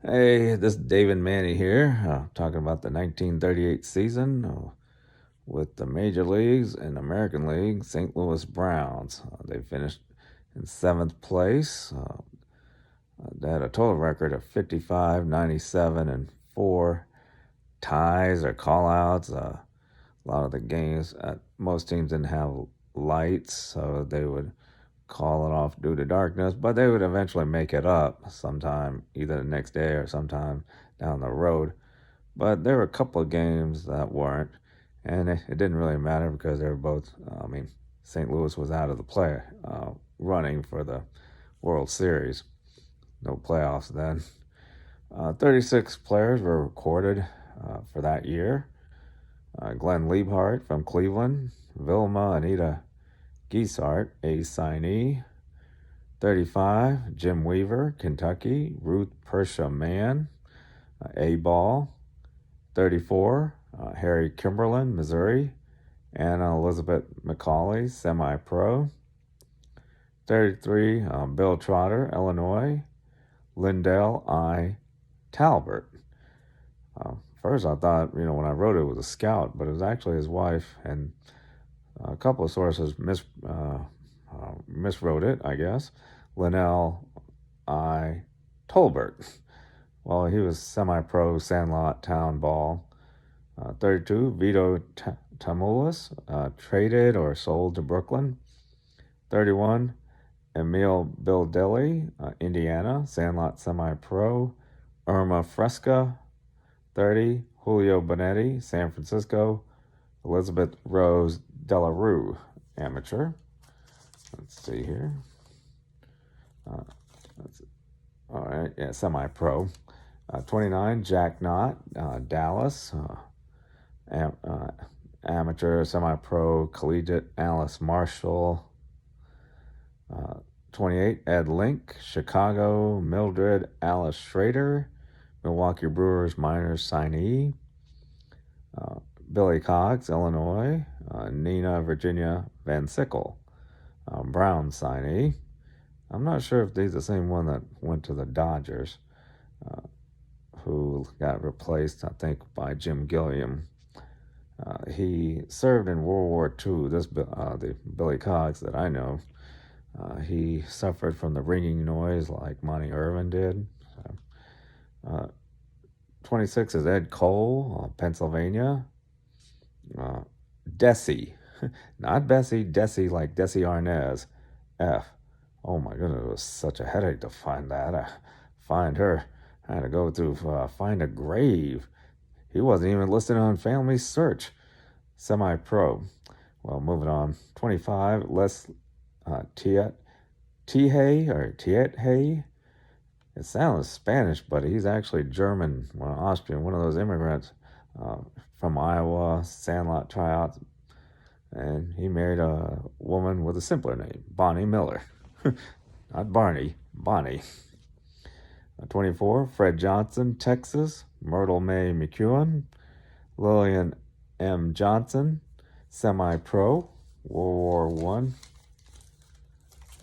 Hey, this is David Manny here, talking about the 1938 season with the Major Leagues and American League St. Louis Browns. They finished in seventh place. They had a total record of 55, 97, and four ties or call-outs. A lot of the games, most teams didn't have lights, so they would call it off due to darkness, but they would eventually make it up sometime, either the next day or sometime down the road. But there were a couple of games that weren't, and it didn't really matter because they were both, St. Louis was out of the running for the World Series. No playoffs then. 36 players were recorded for that year. Glenn Liebhart from Cleveland, Vilma Anita Giesart, a signee. 35, Jim Weaver, Kentucky. Ruth Persha Mann, A ball. 34, Harry Kimberlin, Missouri. Anna Elizabeth McCauley, semi-pro. 33, Bill Trotter, Illinois. Lindell I. Talbert. First I thought, when I wrote it was a scout, but it was actually his wife, and a couple of sources miswrote it, I guess. Linnell I. Tolbert. Well, he was semi-pro Sandlot Town Ball. 32, Vito Tamulis, traded or sold to Brooklyn. 31, Emil Bildelli, Indiana, Sandlot Semi-Pro. Irma Fresca. 30, Julio Bonetti, San Francisco. Elizabeth Rose Delarue, amateur. Let's see here. All right, yeah, semi-pro. 29, Jack Knott, Dallas. Amateur, semi-pro, collegiate, Alice Marshall. 28, Ed Link, Chicago. Mildred Alice Schrader, Milwaukee Brewers minors signee. Billy Cox, Illinois. Nina Virginia Van Sickle, Brown signee. I'm not sure if he's the same one that went to the Dodgers, who got replaced, I think, by Jim Gilliam. He served in World War II. The Billy Cox that I know, he suffered from the ringing noise like Monty Irvin did. 26 is Ed Cole, Pennsylvania. Desi, not Bessie, Desi like Desi Arnaz, F. Oh my goodness, it was such a headache to find that. Find her. I had to go through Find a Grave. He wasn't even listed on Family Search. Semi-pro. Well, moving on. 25, Les Tihe or Tiethe. It sounds Spanish, but he's actually German, Austrian, one of those immigrants from Iowa, Sandlot tryouts. And he married a woman with a simpler name, Bonnie Miller. Not Barney, Bonnie. 24, Fred Johnson, Texas. Myrtle May McEwen. Lillian M. Johnson, semi-pro, World War I.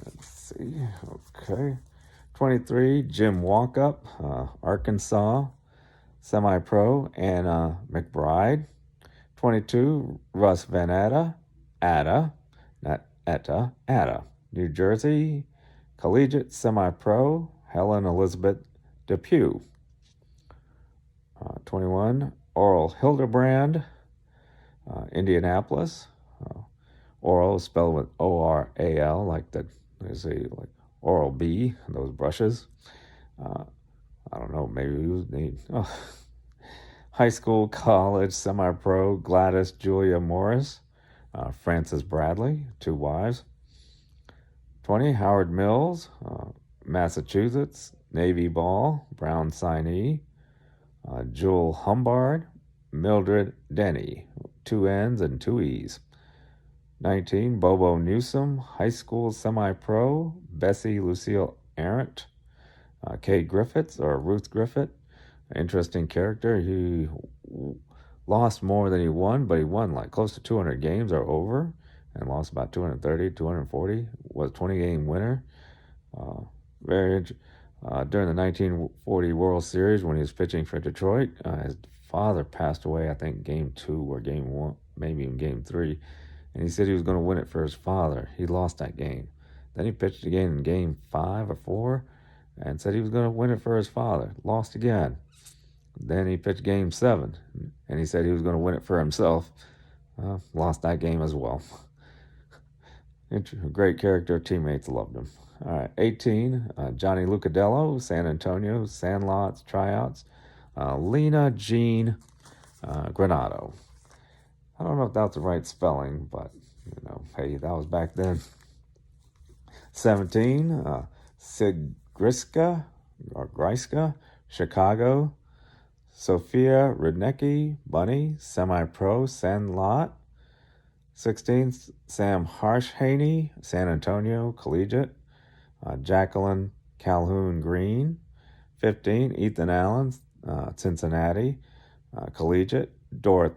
Let's see, okay. 23, Jim Walkup, Arkansas, semi-pro, Anna McBride. 22, Russ Van Atta, not Etta, Atta, New Jersey, collegiate, semi-pro, Helen Elizabeth Depew. 21, Oral Hildebrand, Indianapolis. Oral spelled with O-R-A-L, like Oral B, those brushes. I don't know, maybe we need high school, college, semi-pro, Gladys Julia Morris, Frances Bradley, 2 wives. 20, Howard Mills, Massachusetts, Navy ball, Brown signee. Jewel Humbard, Mildred Denny, 2 N's and 2 E's. 19, Bobo Newsom, high school semi-pro, Bessie Lucille Arendt. Kay Griffiths, or Ruth Griffith, interesting character. He lost more than he won, but he won like close to 200 games or over, and lost about 230, 240, was a 20-game winner. During the 1940 World Series, when he was pitching for Detroit, his father passed away, I think, game 2 or game 1, maybe even game 3. And he said he was going to win it for his father. He lost that game. Then he pitched again in game 5 or 4 and said he was going to win it for his father. Lost again. Then he pitched game 7 and he said he was going to win it for himself. Lost that game as well. Great character. Teammates loved him. All right, 18, Johnny Lucadello, San Antonio, Sandlots, tryouts. Lena Jean Granado. I don't know if that's the right spelling, but, hey, that was back then. 17, Sid Griska, Chicago. Sophia Rudnicki, Bunny, semi-pro, Sandlot. 16, Sam Harshhaney, San Antonio, collegiate. Jacqueline Calhoun Green. 15, Ethan Allen, Cincinnati, collegiate. Doris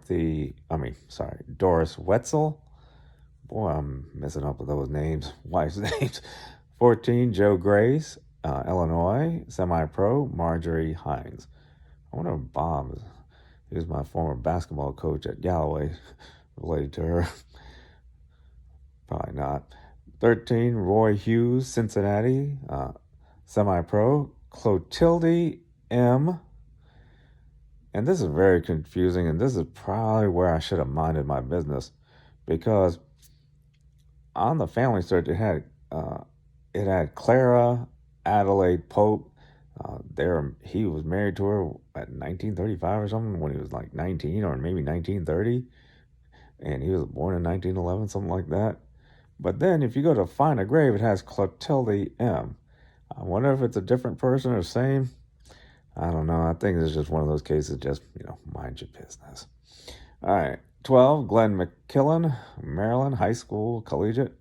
Wetzel. Boy, I'm messing up with those names, wife's names. 14, Joe Grace, Illinois, semi-pro. Marjorie Hines. I wonder if Bob he was my former basketball coach at Galloway, related to her. Probably not. 13, Roy Hughes, Cincinnati, semi-pro. Clotilde M. And this is very confusing, and this is probably where I should have minded my business, because on the family search it had Clara Adelaide Pope. He was married to her at 1935 or something, when he was like 19, or maybe 1930, and he was born in 1911, something like that. But then if you go to find a grave, it has Clotilde M. I wonder if it's a different person or same. I don't know. I think it's just one of those cases, just, mind your business. All right. 12, Glenn McKillen, Maryland, high school, collegiate.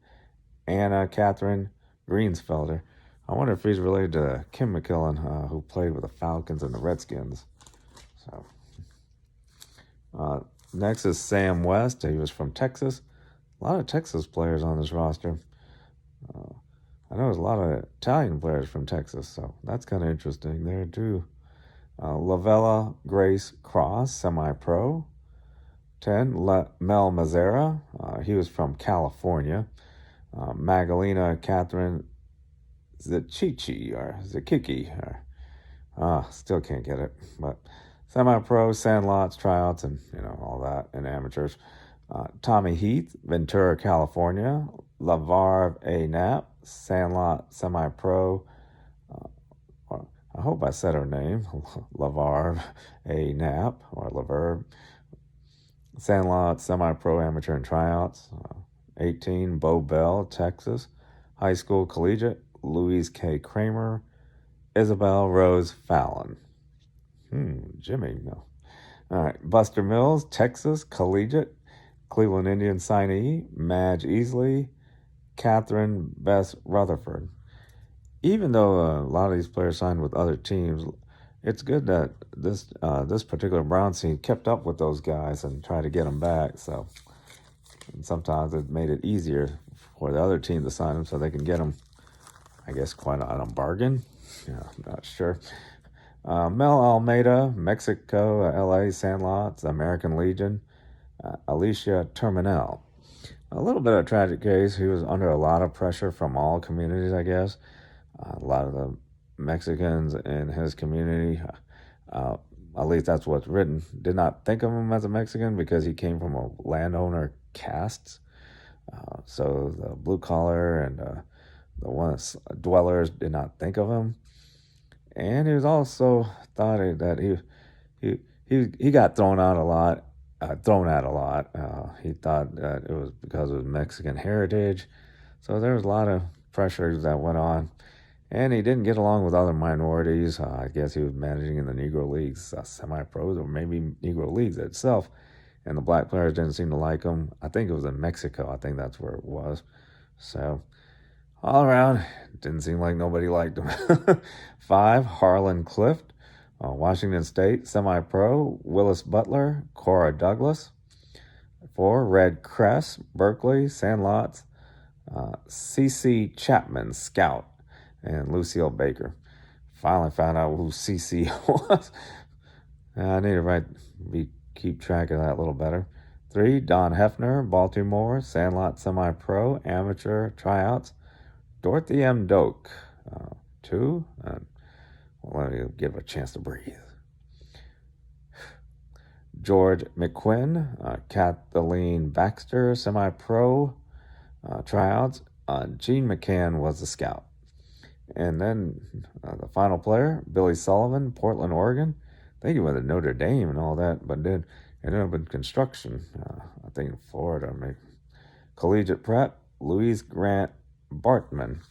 Anna Catherine Greensfelder. I wonder if he's related to Kim McKillen, who played with the Falcons and the Redskins. So, next is Sam West. He was from Texas. A lot of Texas players on this roster. I know there's a lot of Italian players from Texas, so that's kind of interesting there too. Lavella Grace Cross, semi-pro. 10, Mel Mazzara. He was from California. Magdalena Catherine Zichichi, or Zikiki. Still can't get it. But semi-pro, Sandlots, tryouts, and, all that, and amateurs. Tommy Heath, Ventura, California. LaVarve A. Knapp, Sandlot, semi-pro. I hope I said her name. LaVarve A. Knapp, or LaVarve. Sandlot, semi-pro, amateur, and tryouts. 18, Bo Bell, Texas. High school, collegiate. Louise K. Kramer. Isabel Rose Fallon. Jimmy, no. All right, Buster Mills, Texas, collegiate. Cleveland Indians signee. Madge Easley. Catherine Bess Rutherford. Even though a lot of these players signed with other teams, it's good that this particular Brown team kept up with those guys and tried to get them back. So sometimes it made it easier for the other team to sign them so they can get them, I guess, quite on a bargain. I'm not sure. Mel Almeida, Mexico, LA, Sandlots, American Legion. Alicia Terminal. A little bit of a tragic case. He was under a lot of pressure from all communities, I guess. A lot of the Mexicans in his community, at least that's what's written, did not think of him as a Mexican because he came from a landowner caste. So the blue collar and the ones dwellers did not think of him. And he was also thought that he got thrown at a lot. He thought that it was because of his Mexican heritage. So there was a lot of pressures that went on. And he didn't get along with other minorities. I guess he was managing in the Negro Leagues, semi-pros, or maybe Negro Leagues itself. And the black players didn't seem to like him. I think it was in Mexico. I think that's where it was. So, all around, didn't seem like nobody liked him. 5, Harlan Clift, Washington State, semi-pro. Willis Butler, Cora Douglas. 4, Red Cress, Berkeley, Sandlots. C.C. Chapman, scout. And Lucille Baker. Finally found out who CC was. I need to keep track of that a little better. 3, Don Hefner, Baltimore, Sandlot Semi-Pro, Amateur Tryouts. Dorothy M. Doak. 2, let me give a chance to breathe. George McQuinn, Kathleen Baxter, Semi-Pro, Tryouts. Gene McCann was the scout. And then the final player, Billy Sullivan, Portland, Oregon. I think he went to Notre Dame and all that, but ended up in construction. I think in Florida. Maybe. Collegiate prep, Louise Grant Bartman.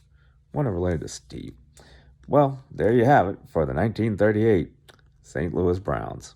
One related to Steve. Well, there you have it for the 1938 St. Louis Browns.